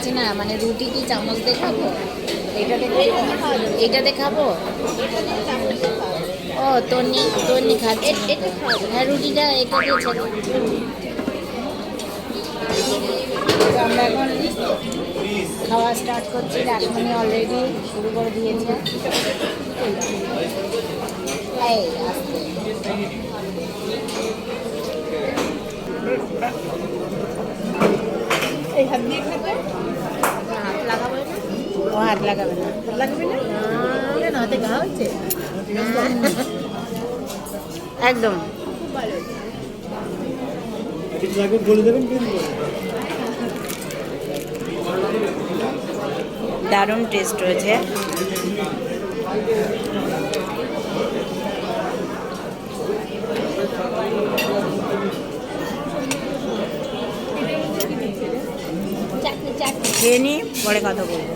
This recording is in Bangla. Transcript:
পাচ্ছি না, মানে রুটি কি চামচ দিয়ে খাবো? এইটাতে খাবো। ও তন্নি খাচ্ছে। হ্যাঁ রুটিটা এটা দিয়ে ছেড়ে। তো আমরা এখন খাওয়া স্টার্ট করছি। রাসমণি অলরেডি শুরু করে দিয়েছে। এই আস্তে। এই হাত দিয়ে খাবে? হাত লাগাবে না? ও হাত লাগাবে না। লাগবে না? কেন হাতে ঘা হচ্ছে? একদম খুব ভালো। বলে দেবেন কিন্তু দারুণ টেস্ট হয়েছে। চাটনি চাটনি। খেয়ে নিই, পরে কথা বলবো।